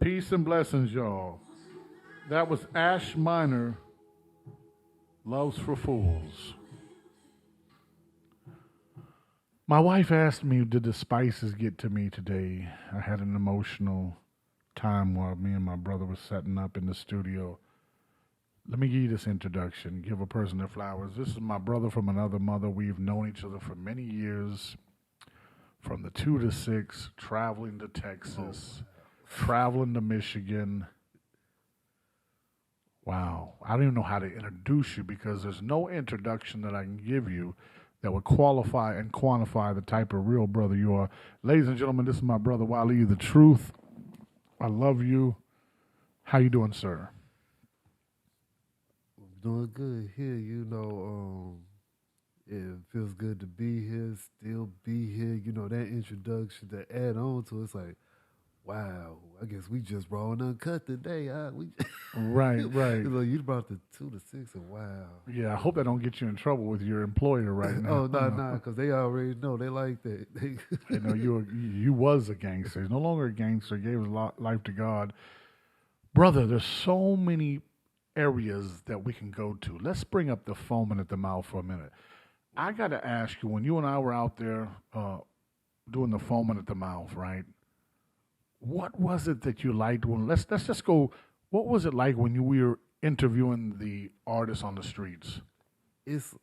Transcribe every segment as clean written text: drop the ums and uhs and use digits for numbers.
Peace and blessings, y'all. That was Ash Minor, Loves for Fools. My wife asked me, did the spices get to me today? I had an emotional time while me and my brother were setting up in the studio. Let me give you this introduction, give a person their flowers. This is my brother from another mother. We've known each other for many years, from the 2 to 6, traveling to Texas, traveling to Michigan. Wow. I don't even know how to introduce you because there's no introduction that I can give you that would qualify and quantify the type of real brother you are. Ladies and gentlemen, this is my brother Wally, ThaTruth. I love you. How you doing, sir? Doing good here, it feels good to be here, still be here. That introduction to add on to it's like, wow, I guess we just raw and uncut today. Right. You brought the 2 to 6 and wow. Yeah, I hope that don't get you in trouble with your employer right now. Oh, no, because they already know. They like that. They know you was a gangster. He's no longer a gangster. He gave his life to God. Brother, there's so many areas that we can go to. Let's bring up the foaming at the mouth for a minute. I got to ask you, when you and I were out there doing the foaming at the mouth, right? What was it that you liked when? Let's just go. What was it like when we were interviewing the artists on the streets? It's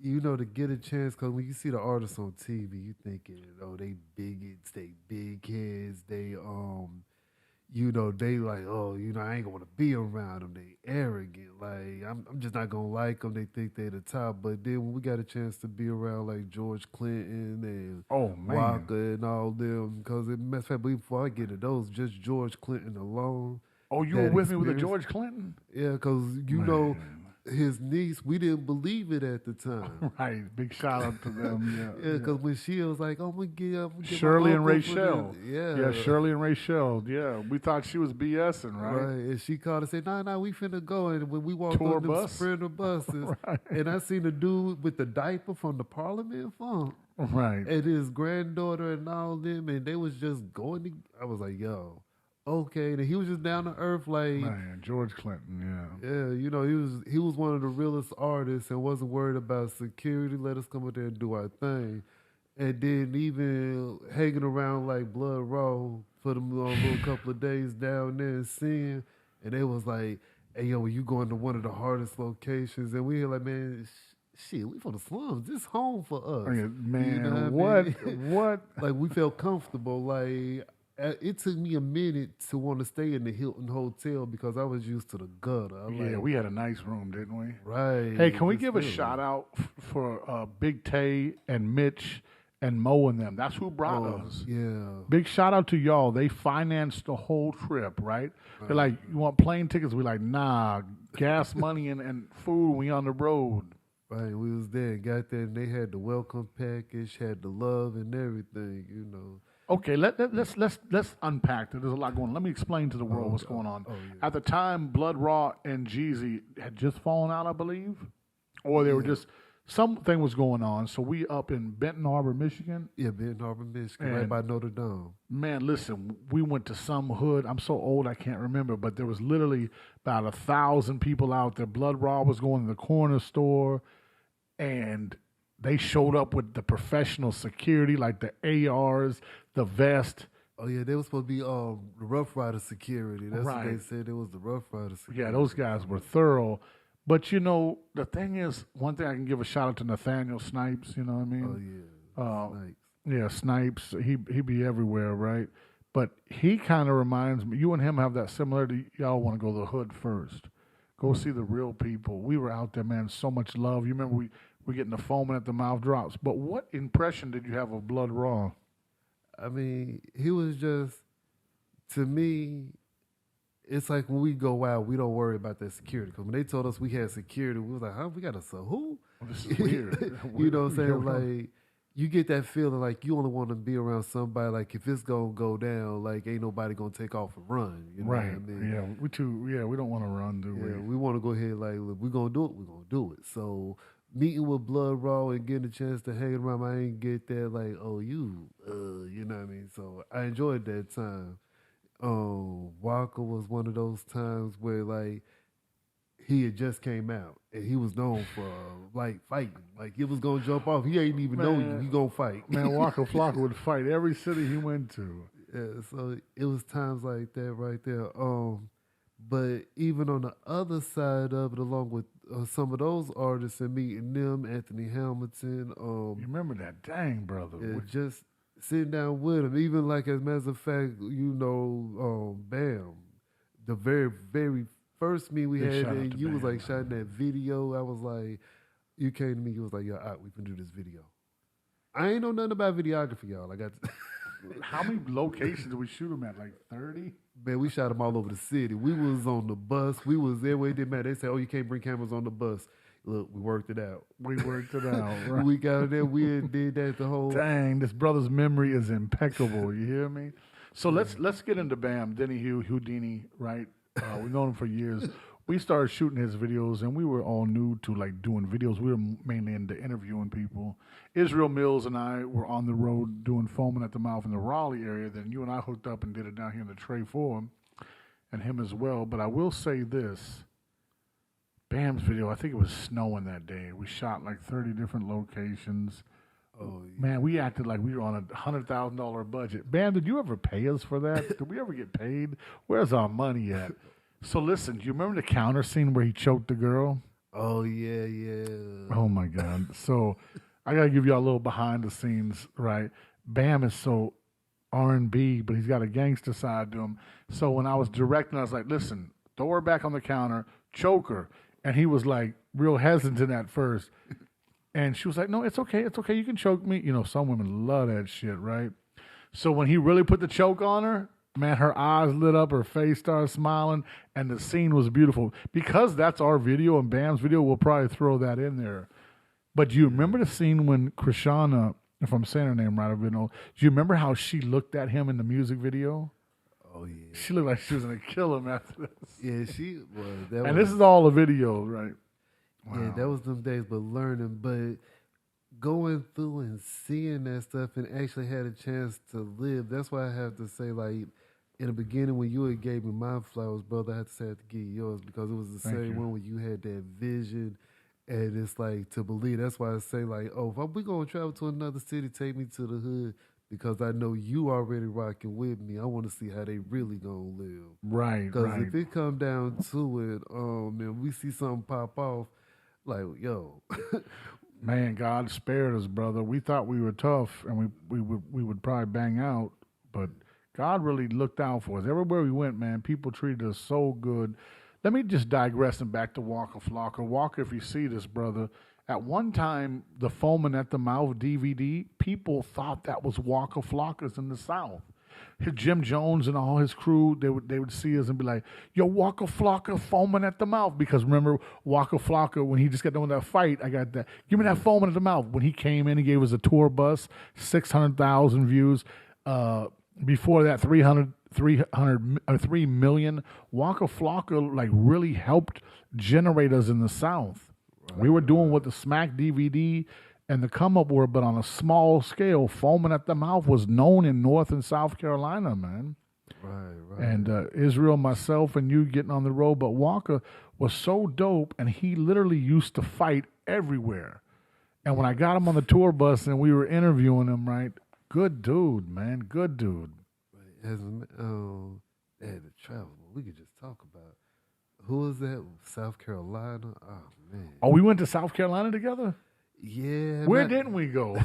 to get a chance, because when you see the artists on TV, you thinking, they bigots, they big heads, they they like, I ain't gonna want to be around them. They arrogant. Like, I'm just not gonna like them. They think they the top. But then when we got a chance to be around like George Clinton and Walker and all them, because matter of fact, before I get to those, just George Clinton alone. Oh, you were with me with the George Clinton? Yeah, because know his niece, we didn't believe it at the time. Right. Big shout out to them. Yeah, because when she was like, I'm going to get Shirley and Rachel. Yeah, Shirley and Rachel. Yeah, we thought she was BSing, right? Right, and she called and said, nah, we finna go. And when we walked on the Sprinter buses, right. And I seen the dude with the diaper from the Parliament Fund. Right. And his granddaughter and all them, and they was just I was like, yo. Okay, and he was just down to earth, like George Clinton, yeah. He was one of the realest artists and wasn't worried about security. Let us come up there and do our thing, and then even hanging around like Blood Raw for them a little couple of days down there and seeing, and they was like, hey yo, you going to one of the hardest locations, and we were like, man. Shit, we from the slums. This home for us, man. What? Like we felt comfortable, like. It took me a minute to want to stay in the Hilton Hotel because I was used to the gutter. We had a nice room, didn't we? Right. Hey, can we give a shout out for Big Tay and Mitch and Mo and them? That's who brought us. Yeah. Big shout out to y'all. They financed the whole trip, right? They're like, you want plane tickets? We're like, nah, gas money and food. We on the road. Right, we was there, got there, and they had the welcome package, had the love and everything, Okay, let's unpack that. There's a lot going on. Let me explain to the world what's going on. At the time, Blood Raw and Jeezy had just fallen out, I believe, or they were just something was going on. So we up in Benton Harbor, Michigan. Yeah, Benton Harbor, Michigan, right by Notre Dame. Man, listen, we went to some hood. I'm so old I can't remember, but there was literally about 1,000 people out there. Blood Raw was going to the corner store, and they showed up with the professional security, like the ARs, the vest. Oh, yeah, they were supposed to be the Rough Rider security. That's what they said. It was the Rough Rider security. Yeah, those guys were thorough. But, the thing is, one thing I can give a shout out to Nathaniel Snipes, you know what I mean? Oh, yeah. Snipes. Yeah, Snipes. He be everywhere, right? But he kind of reminds me, you and him have that similarity. Y'all want to go to the hood first. Go see the real people. We were out there, man, so much love. You remember we're getting the foaming at the mouth drops. But what impression did you have of Blood Raw? I mean, he was just, to me, it's like when we go out, we don't worry about that security. Because when they told us we had security, we was like, huh, we got a who? Well, this is weird. You know what I'm saying? Like, you get that feeling like you only want to be around somebody, like if it's going to go down, like ain't nobody going to take off and run. You know what I mean? Yeah, we don't want to run, do we? Yeah, we want to go ahead, like, look, we're going to do it, we're going to do it. So meeting with Blood Raw and getting a chance to hang around, I ain't get that like, you know what I mean? So I enjoyed that time. Walker was one of those times where like he had just came out and he was known for like fighting. Like he was gonna jump off. He ain't even know you. He gonna fight. Man, Waka Flocka would fight every city he went to. Yeah, so it was times like that right there. But even on the other side of it, along with some of those artists and meeting them, Anthony Hamilton. You remember that? Dang, brother. Yeah, just sitting down with him. Even like, as a matter of fact, Bam, the very, very first meet we had, and you was like shouting that video. I was like, you came to me, you was like, yo, we can do this video. I ain't know nothing about videography, y'all. I got. How many locations did we shoot them at? Like 30? Man, we shot them all over the city. We was on the bus. We was there where it didn't matter. They said, oh, you can't bring cameras on the bus. Look, we worked it out. Right? We got there. We did that the whole. Dang, this brother's memory is impeccable. You hear me? So let's get into Bam, Denny Houdini, right? We've known him for years. We started shooting his videos, and we were all new to like doing videos. We were mainly into interviewing people. Israel Mills and I were on the road doing Foaming at the Mouth in the Raleigh area. Then you and I hooked up and did it down here in the Trey Forum, and him as well. But I will say this. Bam's video, I think it was snowing that day. We shot like 30 different locations. Oh, yeah. Man, we acted like we were on a $100,000 budget. Bam, did you ever pay us for that? Did we ever get paid? Where's our money at? So listen, do you remember the counter scene where he choked the girl? Oh, yeah, yeah. Oh, my God. So I got to give you all a little behind the scenes, right? Bam is so R&B, but he's got a gangster side to him. So when I was directing, I was like, listen, throw her back on the counter, choke her. And he was like real hesitant at first. And she was like, no, it's okay. It's okay. You can choke me. You know, some women love that shit, right? So when he really put the choke on her, man, her eyes lit up, her face started smiling, and the scene was beautiful. Because that's our video and Bam's video, we'll probably throw that in there. But do you remember the scene when Krishana, if I'm saying her name right, do you remember how she looked at him in the music video? Oh, yeah. She looked like she was going to kill him after this. Yeah, she was. And this is all a video, right? Wow. Yeah, that was them days, but learning. But going through and seeing that stuff and actually had a chance to live, that's why I have to say, like, in the beginning when you had gave me my flowers, brother, I had to say I had to give you yours because it was the same one when you had that vision. And it's like to believe. That's why I say, like, oh, if we're going to travel to another city, take me to the hood. Because I know you already rocking with me. I want to see how they really gonna live. Right, Because if it come down to it, and we see something pop off, like, yo. Man, God spared us, brother. We thought we were tough and we would probably bang out, but God really looked out for us. Everywhere we went, man, people treated us so good. Let me just digress and back to Waka Flocka. Waka, if you see this, brother, at one time, the Foaming at the Mouth DVD, people thought that was Waka Flocka's in the South. Jim Jones and all his crew, they would see us and be like, yo, Waka Flocka Foaming at the Mouth. Because remember, Waka Flocka, when he just got done with that fight, I got that. Give me that Foaming at the Mouth. When he came in, he gave us a tour bus, 600,000 views. Before that, 3 million. Waka Flocka like really helped generate us in the South. We were doing what the Smack DVD and the Come Up were, but on a small scale. Foaming at the Mouth was known in North and South Carolina, man. Right. And Israel, myself, and you getting on the road. But Waka was so dope, and he literally used to fight everywhere. And when I got him on the tour bus and we were interviewing him, right, good dude, man, good dude. As they had to travel, we could just talk about. Who was that? South Carolina? Oh, man. Oh, we went to South Carolina together? Yeah. Where didn't we go?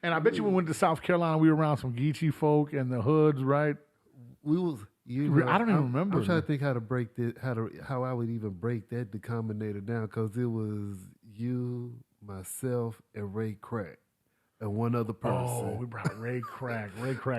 And I bet you we went to South Carolina, we were around some Geechee folk and the hoods, right? We was. I don't even remember. I'm trying to think how to break that, how I would even break that denominator down, because it was you, myself, and Ray Crack. And one other person. Oh, we brought Ray Crack,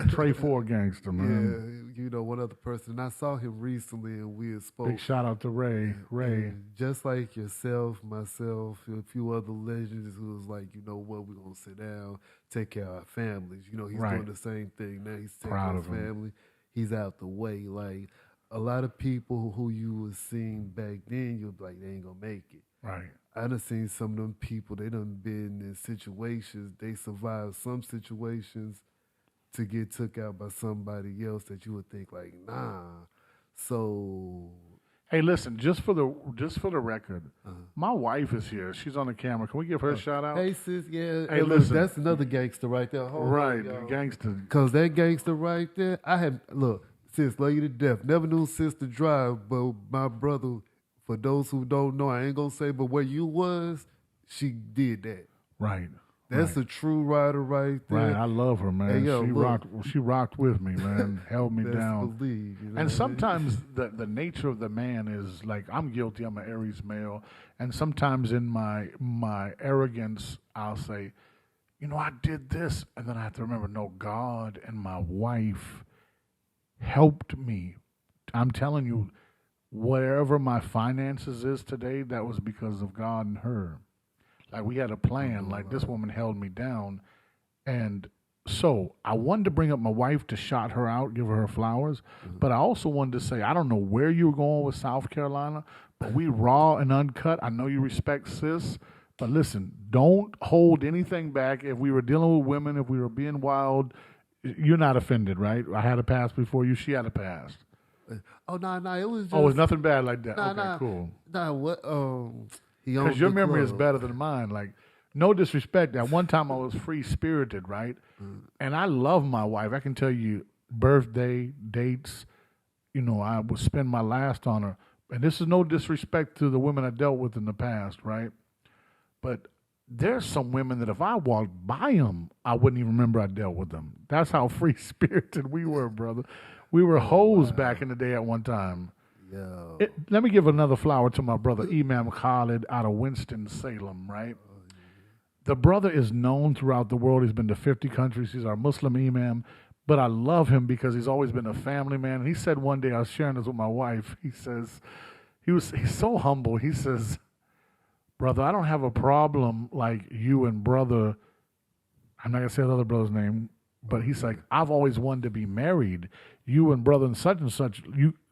Trey 4 gangster, man. Yeah, one other person. And I saw him recently and we had spoke. Big shout out to Ray. And just like yourself, myself, a few other legends who was like, you know what, we're going to sit down, take care of our families. You know, he's doing the same thing now. He's taking care of his family. He's out the way. Like, a lot of people who you was seeing back then, you'll be like, they ain't going to make it. Right. I done seen some of them people, they done been in situations, they survived some situations to get took out by somebody else that you would think like, nah. So Hey, listen, just for the record, my wife is here. She's on the camera. Can we give her a shout out? hey sis, yeah. Hey, look, listen. that's another gangster right there. Hold Right, on, y'all. gangster. Cause that gangster right there, I had look, sis, love you to death. Never knew sis to drive, but my brother, for those who don't know, I ain't gonna say, but where you was, she did that. Right. That's right. a true rider right there. Right, I love her, man. Hey, yo, she rocked with me, man. Held me Best down. believe, you know And what I mean? sometimes the nature of the man is like I'm guilty. I'm an Aries male, and sometimes in my arrogance, I'll say, I did this, and then I have to remember, no, God and my wife helped me. I'm telling you, wherever my finances is today, that was because of God and her. Like we had a plan. Like this woman held me down, and so I wanted to bring up my wife to shout her out, give her flowers, but I also wanted to say I don't know where you were going with South Carolina, but we raw and uncut. I know you respect sis, but listen, don't hold anything back. If we were dealing with women, if we were being wild, you're not offended, right? I had a past before you. She had a past. Oh no, it was just Oh, it's nothing bad like that. Nah, okay, cool. Nah, what he owned Because your the memory is club. better than mine. Like, no disrespect. At one time, I was free spirited, right? And I love my wife. I can tell you birthday, dates. I would spend my last on her. And this is no disrespect to the women I dealt with in the past, right? But there's some women that if I walked by them, I wouldn't even remember I dealt with them. That's how free spirited we were, brother. We were hoes back in the day at one time. Yo. Let me give another flower to my brother, Imam Khalid, out of Winston-Salem, right? The brother is known throughout the world. He's been to 50 countries. He's our Muslim Imam. But I love him because he's always been a family man. And he said one day, I was sharing this with my wife, he says, he's so humble. He says, brother, I don't have a problem like you and brother, I'm not going to say the other brother's name, but he's like, I've always wanted to be married. You and brother and such.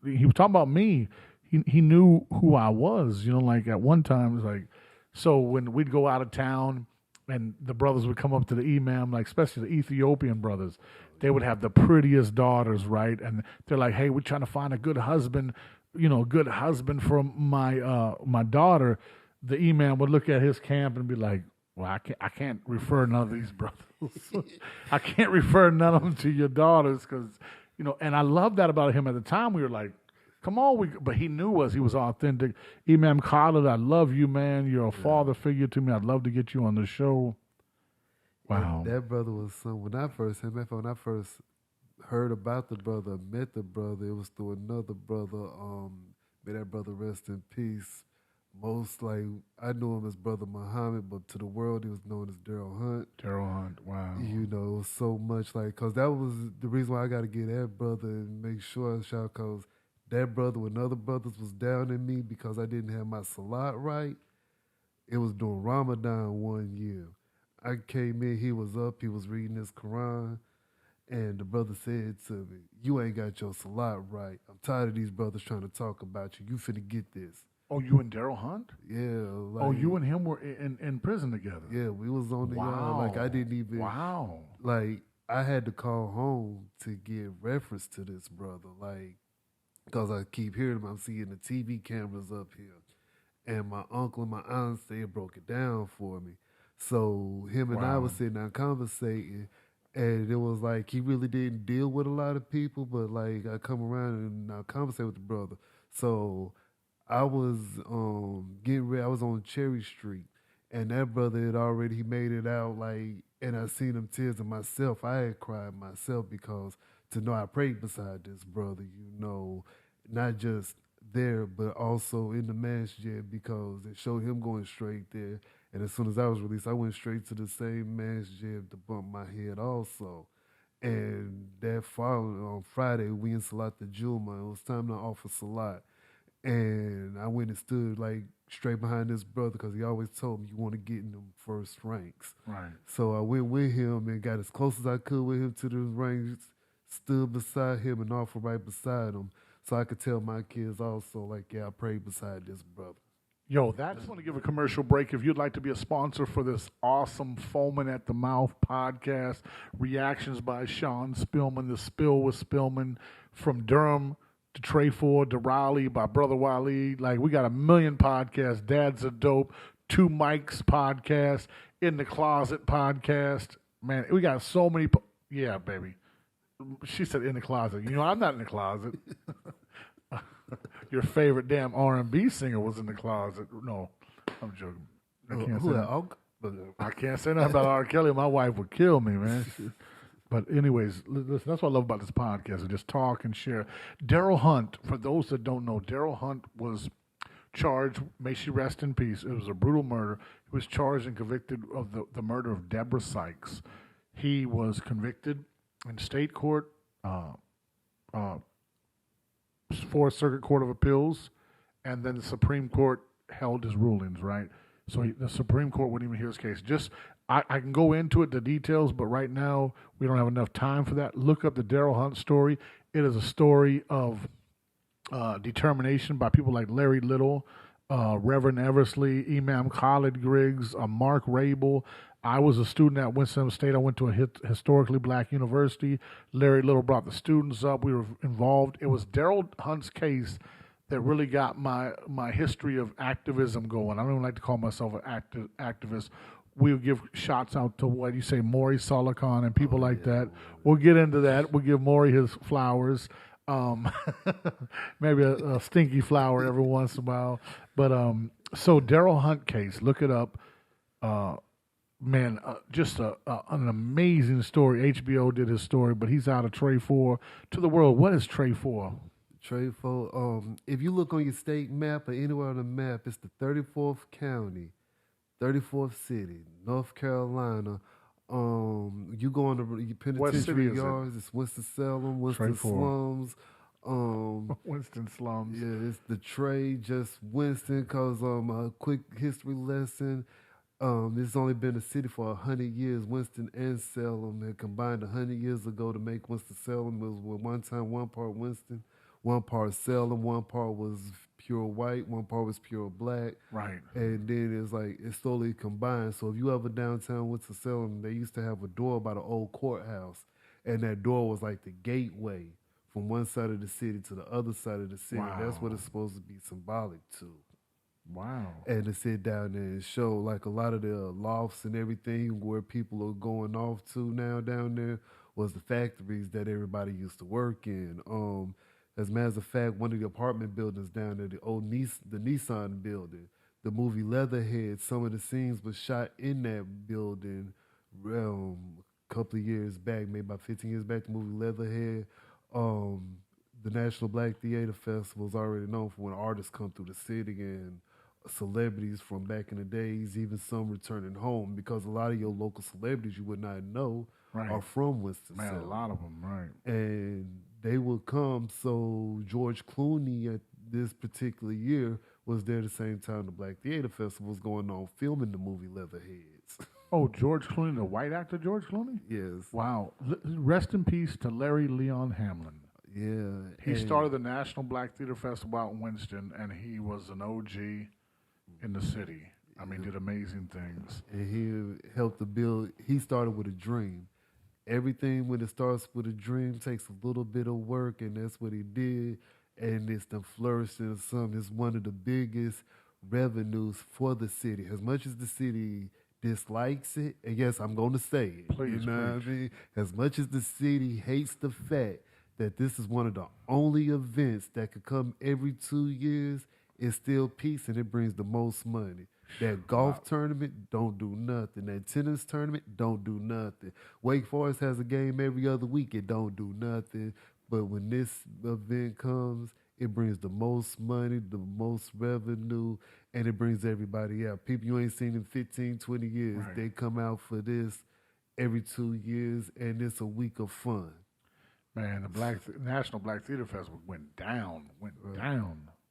He was talking about me. He knew who I was. Like at one time, it was like, so when we'd go out of town and the brothers would come up to the imam, like especially the Ethiopian brothers, they would have the prettiest daughters, right? And they're like, hey, we're trying to find a good husband, a good husband for my daughter. The imam would look at his camp and be like, well, I can't refer none of these brothers. I can't refer none of them to your daughters because, and I love that about him. At the time, we were like, come on. But he knew us. He was authentic. Imam Khalid, I love you, man. You're a father figure to me. I'd love to get you on the show. Wow. And that brother was when I first heard about the brother, met the brother, it was through another brother. May that brother rest in peace. Most I knew him as Brother Muhammad, but to the world he was known as Darryl Hunt. Darryl Hunt, wow. It was so much because that was the reason why I got to get that brother and make sure I shout because that brother when other brothers was down in me because I didn't have my salat right. It was during Ramadan one year. I came in, he was up, he was reading his Quran, and the brother said to me, you ain't got your salat right. I'm tired of these brothers trying to talk about you. You finna get this. Oh, you and Darryl Hunt? Yeah. You and him were in prison together? Yeah, we was on the yard. I didn't even... Wow. I had to call home to get reference to this brother. Because I keep hearing him. I'm seeing the TV cameras up here. And my uncle and my aunt, they broke it down for me. So him and I was sitting down conversating, and it was he really didn't deal with a lot of people, but I come around and I conversate with the brother. So I was getting ready. I was on Cherry Street, and that brother he made it out and I seen him tears in myself. I had cried myself because to know I prayed beside this brother, not just there, but also in the masjid because it showed him going straight there. And as soon as I was released, I went straight to the same masjid to bump my head also. And that following on Friday, we in Salat the Juma. It was time to offer Salat. And I went and stood straight behind this brother because he always told me you want to get in them first ranks. Right. So I went with him and got as close as I could with him to the ranks, stood beside him and offered right beside him. So I could tell my kids also, I prayed beside this brother. Yo, that's want to give a commercial break. If you'd like to be a sponsor for this awesome Foaming at the Mouth podcast, reactions by Sean Spillman, The Spill with Spillman, from Durham to Trey Ford to Raleigh by Brother Waleed. Like, we got a million podcasts. Dad's a Dope, Two Mics podcast, In the Closet podcast. Man, we got so many. Yeah, baby. She said in the closet. You know, I'm not in the closet. Your favorite damn R&B singer was in the closet. No, I'm joking. I can't say nothing about R. Kelly. My wife would kill me, man. But anyways, listen, that's what I love about this podcast, is just talk and share. Darryl Hunt, for those that don't know, Darryl Hunt was charged, may she rest in peace. It was a brutal murder. He was charged and convicted of the murder of Deborah Sykes. He was convicted in state court, Fourth Circuit Court of Appeals, and then the Supreme Court held his rulings, right? So the Supreme Court wouldn't even hear his case. I can go into it, the details, but right now we don't have enough time for that. Look up the Darryl Hunt story. It is a story of determination by people like Larry Little, Reverend Eversley, Imam Khalid Griggs, Mark Rabel. I was a student at Winston State. I went to a historically black university. Larry Little brought the students up. We were involved. It was Darryl Hunt's case that really got my history of activism going. I don't even like to call myself an activist. We'll give shots out to, what you say, Maury Solikhan and people like that. We'll get into that. We'll give Maury his flowers. Maybe a stinky flower every once in a while. But so Darryl Hunt case, look it up. Man, just an amazing story. HBO did his story, but he's out of Trey 4 to the world. What is Trey 4? Trey 4, if you look on your state map or anywhere on the map, it's the 34th county, 34th city, North Carolina. You go on the penitentiary yards, it's Winston-Salem, Winston Slums. Winston Slums. Yeah, it's the Trey, just Winston, because a quick history lesson. It's only been a city for 100 years. Winston and Salem had combined 100 years ago to make Winston-Salem. It was one time one part Winston, one part Salem, one part was pure white, one part was pure black. Right. And then it's slowly combined. So if you ever downtown Winston-Salem, they used to have a door by the old courthouse, and that door was like the gateway from one side of the city to the other side of the city. Wow. That's what it's supposed to be symbolic to. Wow. And to sit down there and show like a lot of the lofts and everything where people are going off to now down there was the factories that everybody used to work in. As a matter of fact, one of the apartment buildings down there, the Nissan building, the movie Leatherhead, some of the scenes was shot in that building a couple of years back, maybe about 15 years back, the movie Leatherhead. The National Black Theater Festival is already known for when artists come through the city and celebrities from back in the days, even some returning home, because a lot of your local celebrities you would not know are from Winston-Salem. Man, a lot of them, right. And they would come, so George Clooney at this particular year was there the same time the Black Theater Festival was going on, filming the movie Leatherheads. Oh, George Clooney, the white actor George Clooney? Yes. Wow. Rest in peace to Larry Leon Hamlin. Yeah. He started the National Black Theater Festival out in Winston, and he was an OG in the city. I mean, did amazing things. And he helped to build, he started with a dream. Everything when it starts with a dream takes a little bit of work, and that's what he did. And it's the flourishing of something. It's one of the biggest revenues for the city. As much as the city dislikes it, and yes, I'm going to say it. Please, you know what I mean? As much as the city hates the fact that this is one of the only events that could come every 2 years, it's still peace and it brings the most money. That golf tournament, don't do nothing. That tennis tournament, don't do nothing. Wake Forest has a game every other week, it don't do nothing. But when this event comes, it brings the most money, the most revenue, and it brings everybody out. People you ain't seen in 15, 20 years, they come out for this every 2 years, and it's a week of fun. Man, the National Black Theater Festival went down.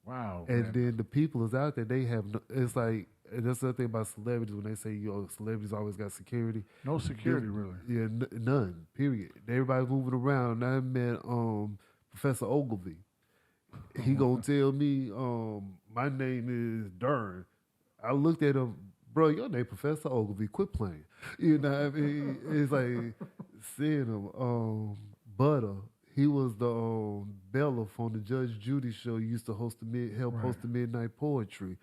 Wow. And then the people is out there, they have, it's like, and that's the other thing about celebrities when they say, celebrities always got security. No security, really. Yeah, none, period. Everybody's moving around. I met Professor Ogilvy. He gonna tell me, my name is Darryl. I looked at him, bro. Your name Professor Ogilvy. Quit playing. You know what I mean? It's like seeing him. Butter. He was the Bella from the Judge Judy show. He used to help Right. host the Midnight Poetry.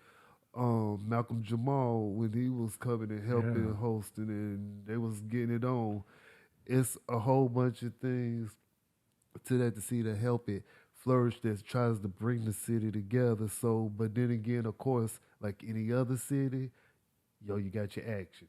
Malcolm Jamal when he was coming and helping Yeah. hosting, and they was getting it on. It's a whole bunch of things to that to see to help it flourish that tries to bring the city together. So, but then again, of course, like any other city, yo, you got your action.